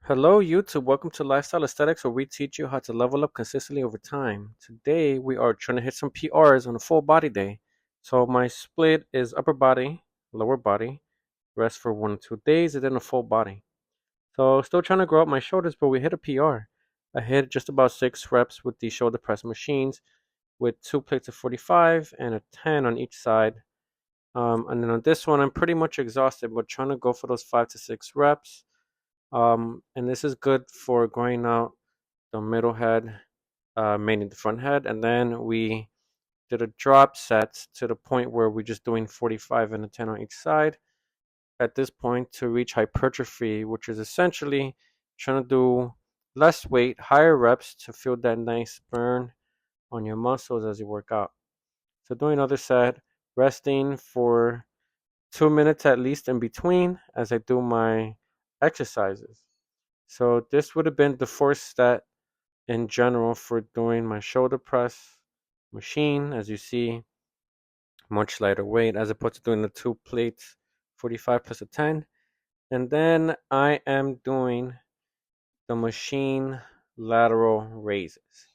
Hello YouTube, welcome to Lifestyle Aesthetics where we teach you how to level up consistently over time. Today we are trying to hit some PRs on a full body day. So my split is upper body, lower body, rest for 1 or 2 days, and then a full body. So still trying to grow up my shoulders, but we hit a PR. I hit just about 6 reps with the shoulder press machines with 2 plates of 45 and a 10 on each side. And then on this one I'm pretty much exhausted, but trying to go for those 5 to 6 reps. And this is good for growing out the middle head, mainly the front head. And then we did a drop set to the point where we're just doing 45 and a 10 on each side at this point to reach hypertrophy, which is essentially trying to do less weight, higher reps to feel that nice burn on your muscles as you work out. So doing another set, resting for 2 minutes at least in between as I do my exercises. So this would have been the first set in general for doing my shoulder press machine. As you see, much lighter weight as opposed to doing the 2 plates, 45 plus a 10. And then I am doing the machine lateral raises.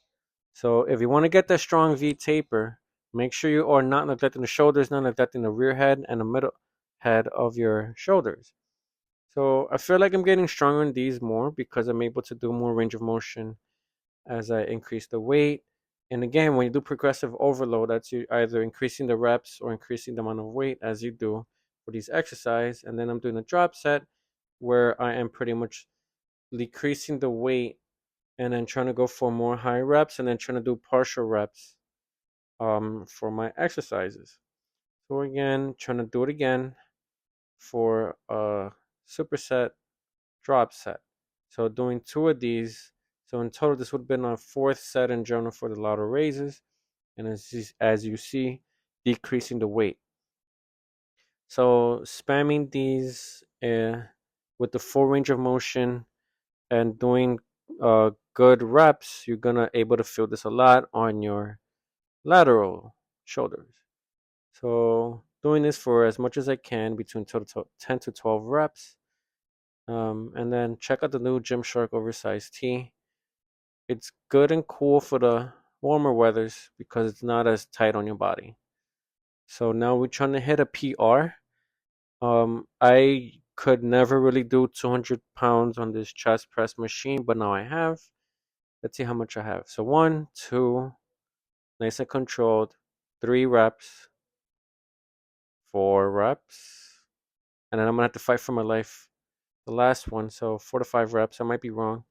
So if you want to get that strong V taper, make sure you are not neglecting the shoulders, not neglecting the rear head and the middle head of your shoulders. So I feel like I'm getting stronger in these more because I'm able to do more range of motion as I increase the weight. And again, when you do progressive overload, that's you either increasing the reps or increasing the amount of weight as you do for these exercise. And then I'm doing a drop set where I am pretty much decreasing the weight and then trying to go for more high reps and then trying to do partial reps for my exercises. So again, trying to do it again for a superset drop set. So doing 2 of these. So in total, this would have been our 4th set in general for the lateral raises. And as you see, decreasing the weight. So spamming these with the full range of motion and doing good reps, you're gonna able to feel this a lot on your lateral shoulders. So doing this for as much as I can between 10 to 12 reps. And then check out the new Gymshark oversized tee. It's good and cool for the warmer weathers because it's not as tight on your body. So now we're trying to hit a PR. I could never really do 200 pounds on this chest press machine, but now I have. Let's see how much I have. So 1, 2, nice and controlled. 3 reps, 4 reps, and then I'm gonna have to fight for my life. The last one, so 4 to 5 reps. I might be wrong.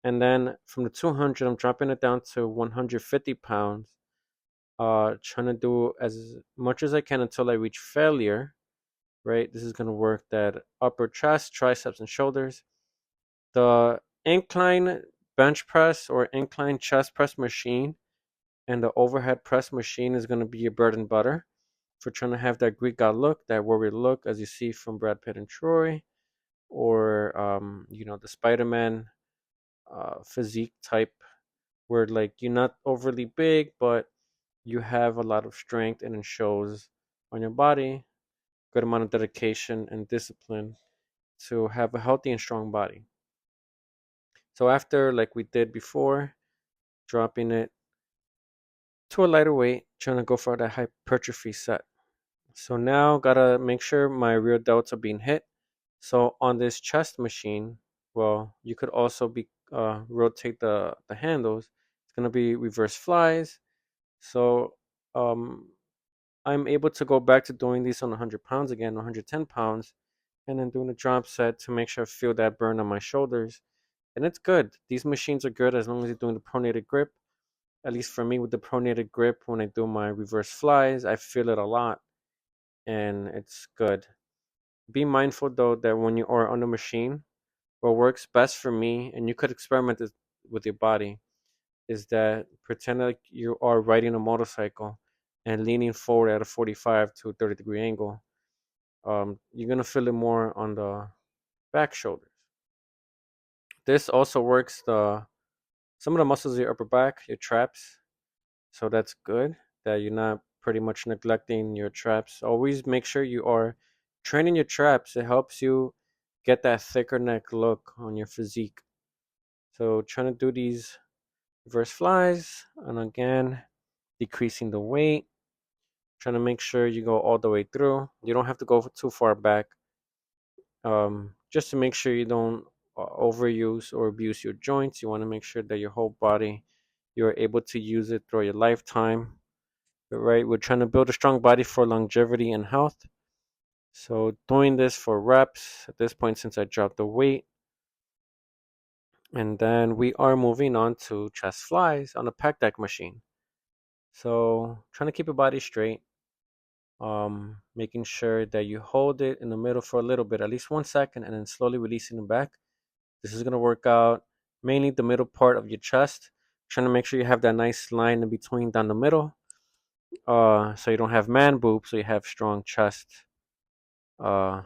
And then from the 200, I'm dropping it down to 150 pounds. Trying to do as much as I can until I reach failure. Right, this is going to work that upper chest, triceps, and shoulders. The incline bench press or incline chest press machine and the overhead press machine is going to be your bread and butter for trying to have that Greek god look, that warrior look, as you see from Brad Pitt and Troy, or the Spider-Man physique type, where like you're not overly big, but you have a lot of strength and it shows on your body. Good amount of dedication and discipline to have a healthy and strong body. So after, like we did before, dropping it to a lighter weight, trying to go for that hypertrophy set. So now gotta make sure my rear delts are being hit. So on this chest machine, well, you could also be rotate the handles. It's gonna be reverse flies. So I'm able to go back to doing these on 100 pounds again, 110 pounds, and then doing a drop set to make sure I feel that burn on my shoulders. And it's good. These machines are good as long as you're doing the pronated grip. At least for me, with the pronated grip, when I do my reverse flies, I feel it a lot, and it's good. Be mindful though that when you are on the machine, what works best for me, and you could experiment this with your body, is that pretend like you are riding a motorcycle and leaning forward at a 45 to 30-degree angle. You're gonna feel it more on the back shoulders. This also works the some of the muscles of your upper back, your traps. So that's good that you're not pretty much neglecting your traps. Always make sure you are training your traps. It helps you get that thicker neck look on your physique. So trying to do these reverse flies, and again, decreasing the weight, trying to make sure you go all the way through. You don't have to go too far back, just to make sure you don't overuse or abuse your joints. You want to make sure that your whole body, you're able to use it throughout your lifetime, right? We're trying to build a strong body for longevity and health. So doing this for reps at this point, since I dropped the weight. And then we are moving on to chest flies on a pec deck machine. So trying to keep your body straight, making sure that you hold it in the middle for a little bit, at least 1 second, and then slowly releasing it back. This is going to work out mainly the middle part of your chest, trying to make sure you have that nice line in between down the middle, so you don't have man boobs, so you have strong chest uh,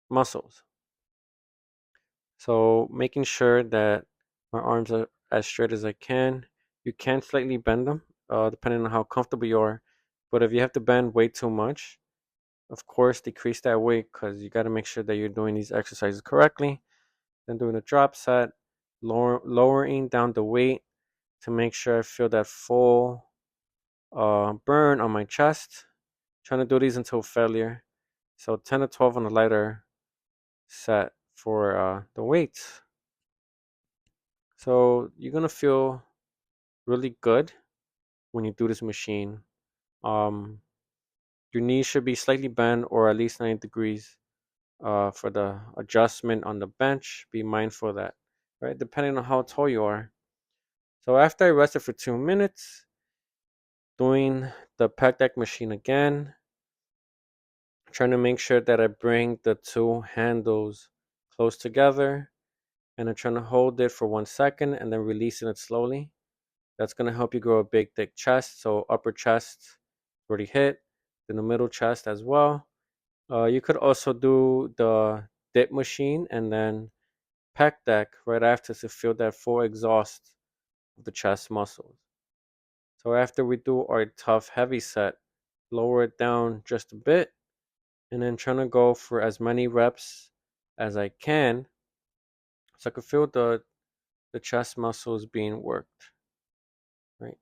muscles. So making sure that my arms are as straight as I can. You can slightly bend them, depending on how comfortable you are. But if you have to bend way too much, of course, decrease that weight, because you got to make sure that you're doing these exercises correctly. Then doing a drop set, lowering down the weight to make sure I feel that full burn on my chest. Trying to do these until failure. So 10 to 12 on the lighter set for the weights. So you're gonna feel really good when you do this machine. Um, your knees should be slightly bent or at least 90 degrees for the adjustment on the bench. Be mindful of that, right? Depending on how tall you are. So after I rested for 2 minutes, doing the pec deck machine again, trying to make sure that I bring the two handles close together, and I'm trying to hold it for 1 second and then releasing it slowly. That's going to help you grow a big, thick chest. So upper chest already hit, then the middle chest as well. You could also do the dip machine and then pec deck right after to feel that full exhaust of the chest muscles. So after we do our tough, heavy set, lower it down just a bit, and then trying to go for as many reps as I can, so I can feel the chest muscles being worked, right?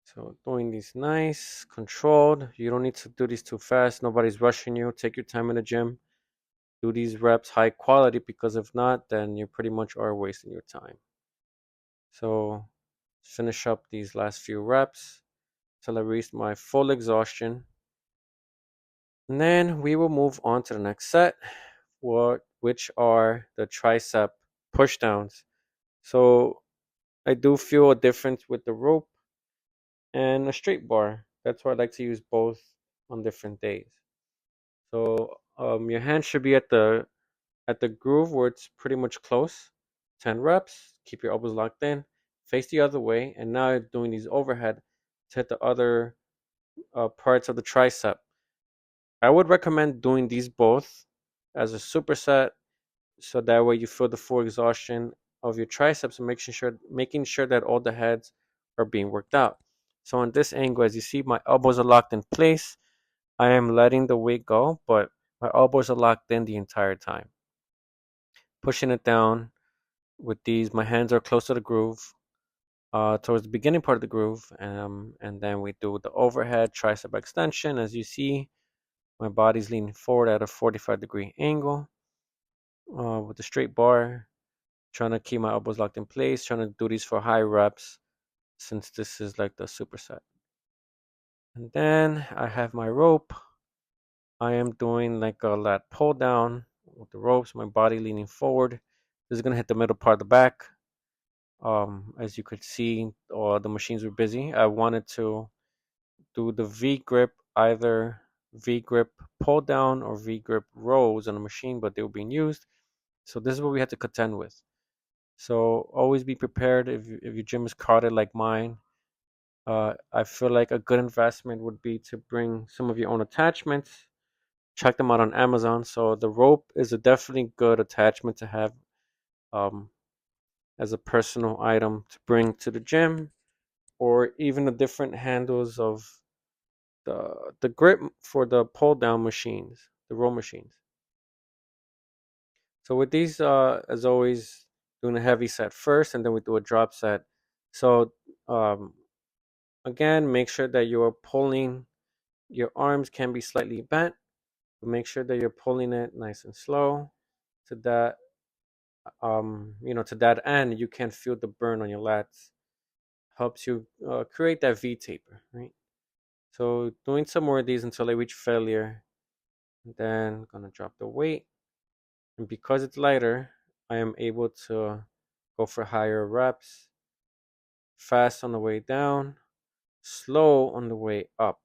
So doing these nice, controlled. You don't need to do these too fast. Nobody's rushing you. Take your time in the gym. Do these reps high quality, because if not, then you pretty much are wasting your time. So finish up these last few reps till I reach my full exhaustion. And then we will move on to the next set, which are the tricep pushdowns. So I do feel a difference with the rope and a straight bar. That's why I like to use both on different days. So your hand should be at the groove where it's pretty much close. 10 reps. Keep your elbows locked in. Face the other way, and now you're doing these overhead to hit the other parts of the tricep. I would recommend doing these both as a superset, so that way you feel the full exhaustion of your triceps and making sure that all the heads are being worked out. So on this angle, as you see, my elbows are locked in place. I am letting the weight go, but my elbows are locked in the entire time. Pushing it down with these, my hands are close to the groove, towards the beginning part of the groove, and then we do the overhead tricep extension. As you see, my body's leaning forward at a 45-degree angle with the straight bar, trying to keep my elbows locked in place, trying to do these for high reps since this is like the superset. And then I have my rope. I am doing like a lat pull down with the ropes, my body leaning forward. This is gonna hit the middle part of the back. As you could see, the machines were busy. I wanted to do the V grip, either V grip pull down or V grip rows on the machine, but they were being used. So this is what we had to contend with. So always be prepared if your gym is crowded like mine. I feel like a good investment would be to bring some of your own attachments. Check them out on Amazon. So the rope is a definitely good attachment to have um, as a personal item to bring to the gym, or even the different handles of the grip for the pull down machines, the row machines. So with these, as always, doing a heavy set first, and then we do a drop set. So um, again, make sure that you are pulling. Your arms can be slightly bent, but make sure that you're pulling it nice and slow. To that, to that end, you can feel the burn on your lats. Helps you create that V taper, right? So doing some more of these until I reach failure. Then gonna drop the weight, and because it's lighter, I am able to go for higher reps, fast on the way down, slow on the way up.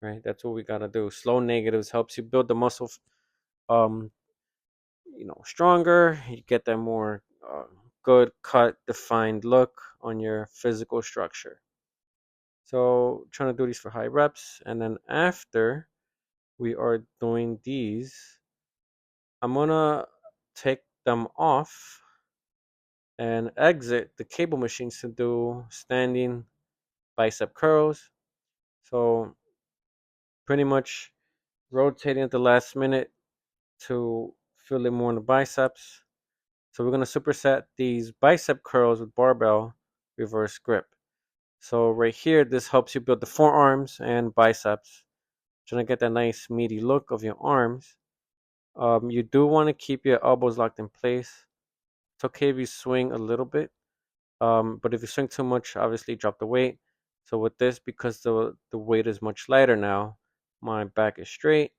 Right, that's what we gotta do. Slow negatives helps you build the muscle, um, stronger. You get that more good cut, defined look on your physical structure. So trying to do these for high reps, and then after we are doing these, I'm gonna take them off and exit the cable machines to do standing bicep curls. So pretty much rotating at the last minute to feel it more in the biceps. So we're gonna superset these bicep curls with barbell reverse grip. So right here, this helps you build the forearms and biceps. Trying to get that nice meaty look of your arms. You do want to keep your elbows locked in place. It's okay if you swing a little bit, but if you swing too much, obviously drop the weight. So with this, because the weight is much lighter now, my back is straight.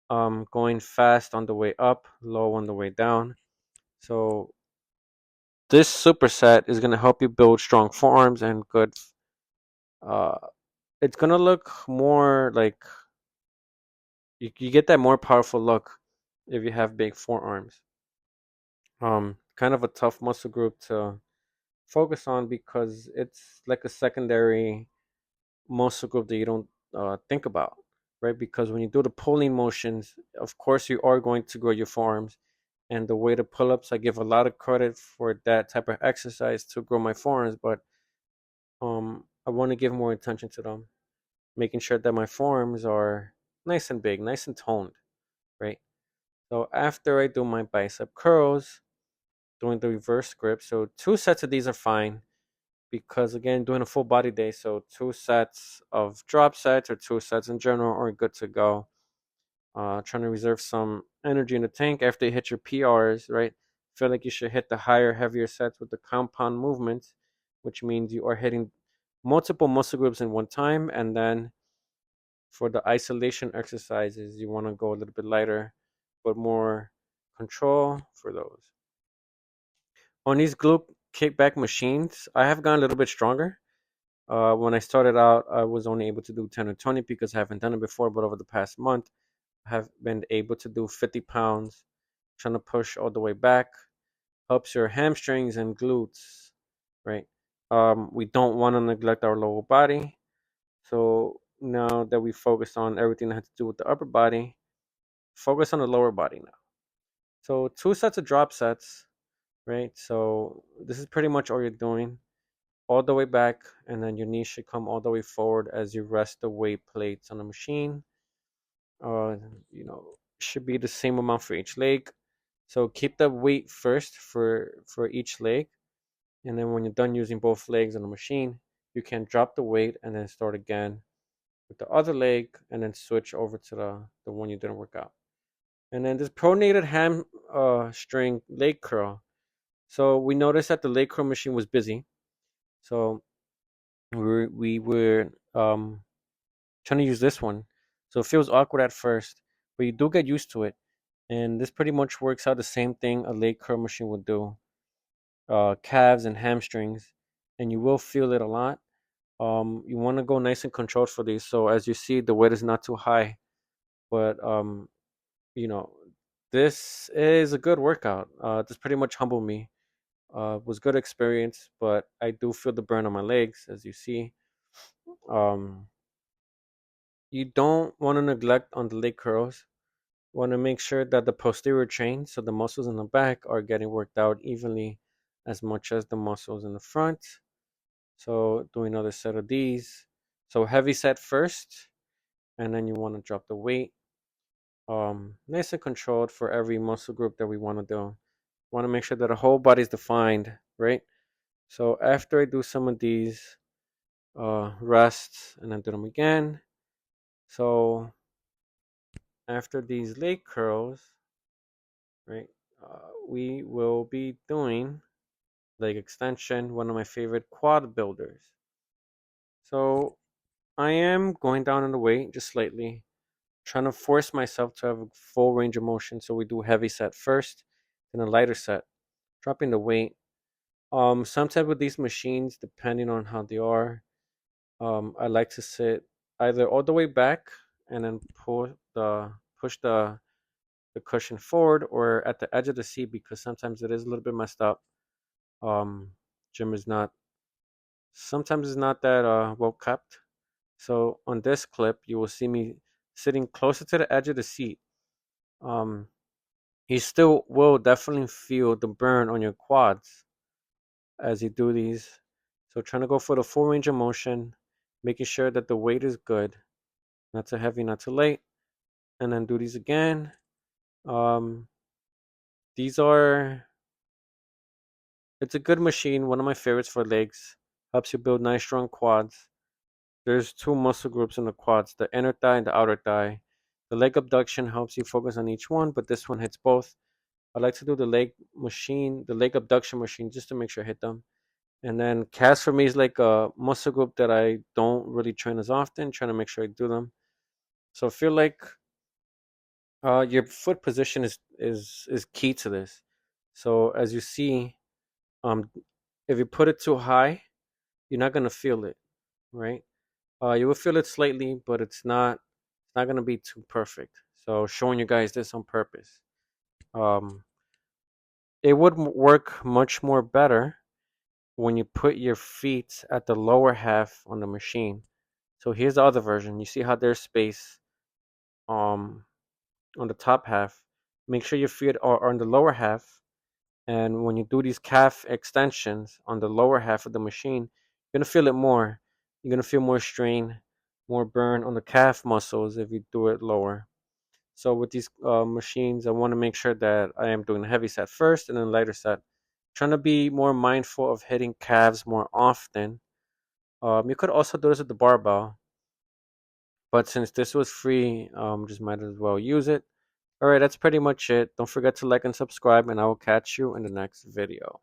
Going fast on the way up, low on the way down. So this superset is gonna help you build strong forearms and good. Uh, it's gonna look more like you get that more powerful look if you have big forearms. Kind of a tough muscle group to focus on because it's like a secondary muscle group that you don't think about, right? Because when you do the pulling motions, of course you are going to grow your forearms. And the way to pull ups, I give a lot of credit for that type of exercise to grow my forearms, but I want to give more attention to them, making sure that my forearms are nice and big, nice and toned, right? So after I do my bicep curls, doing the reverse grip, so 2 sets of these are fine because again, doing a full body day, so 2 sets of drop sets or 2 sets in general are good to go. Trying to reserve some energy in the tank after you hit your PRs, right? Feel like you should hit the higher, heavier sets with the compound movements, which means you are hitting multiple muscle groups in one time. And then for the isolation exercises, you want to go a little bit lighter, but more control for those. On these glute kickback machines, I have gotten a little bit stronger. When I started out, I was only able to do 10 or 20 because I haven't done it before. But over the past month, I have been able to do 50 pounds, trying to push all the way back. Helps your hamstrings and glutes, right? We don't want to neglect our lower body. So now that we focus on everything that has to do with the upper body, focus on the lower body now. So 2 sets of drop sets, right? So this is pretty much all you're doing. All the way back, and then your knees should come all the way forward as you rest the weight plates on the machine. Uh, should be the same amount for each leg. So keep the weight first for each leg, and then when you're done using both legs on the machine, you can drop the weight and then start again with the other leg, and then switch over to the one you didn't work out. And then this pronated hamstring leg curl. So we noticed that the leg curl machine was busy, so we were trying to use this one. So it feels awkward at first, but you do get used to it. And this pretty much works out the same thing a leg curl machine would do. Calves and hamstrings, and you will feel it a lot. You want to go nice and controlled for these. So as you see, the weight is not too high, but you know, this is a good workout. This pretty much humbled me. Was good experience, but I do feel the burn on my legs, as you see. Um, you don't want to neglect on the leg curls. Want to make sure that the posterior chain, so the muscles in the back, are getting worked out evenly as much as the muscles in the front. So do another set of these. So heavy set first, and then you want to drop the weight. Nice and controlled for every muscle group that we want to do. Want to make sure that the whole body is defined, right? So after I do some of these rests and then do them again. So after these leg curls, right, we will be doing leg extension, one of my favorite quad builders. So I am going down in the weight just slightly, trying to force myself to have a full range of motion. So we do heavy set first, then a lighter set, dropping the weight. Sometimes with these machines, depending on how they are, I like to sit either all the way back and then push the cushion forward, or at the edge of the seat, because sometimes it is a little bit messed up. Um, Gym is not sometimes it's not that well kept. So on this clip, you will see me sitting closer to the edge of the seat. Um, you still will definitely feel the burn on your quads as you do these. So trying to go for the full range of motion, making sure that the weight is good, not too heavy, not too light, and then do these again. Um, these are it's a good machine, one of my favorites for legs. Helps you build nice strong quads. There's two muscle groups in the quads, the inner thigh and the outer thigh. The leg abduction helps you focus on each one, but this one hits both. I like to do the leg abduction machine, just to make sure I hit them. And then calves for me is like a muscle group that I don't really train as often, trying to make sure I do them. So I feel like your foot position is key to this. So as you see, um, if you put it too high, you're not gonna feel it, right? You will feel it slightly, but it's not gonna be too perfect. So showing you guys this on purpose. Um, it would work much more better when you put your feet at the lower half on the machine. So here's the other version. You see how there's space um on the top half. Make sure your feet are on the lower half. And when you do these calf extensions on the lower half of the machine, you're gonna feel it more. You're gonna feel more strain, more burn on the calf muscles if you do it lower. So with these machines, I want to make sure that I am doing a heavy set first and then lighter set. Trying to be more mindful of hitting calves more often. You could also do this with the barbell, but since this was free, just might as well use it. All right, that's pretty much it. Don't forget to like and subscribe, and I will catch you in the next video.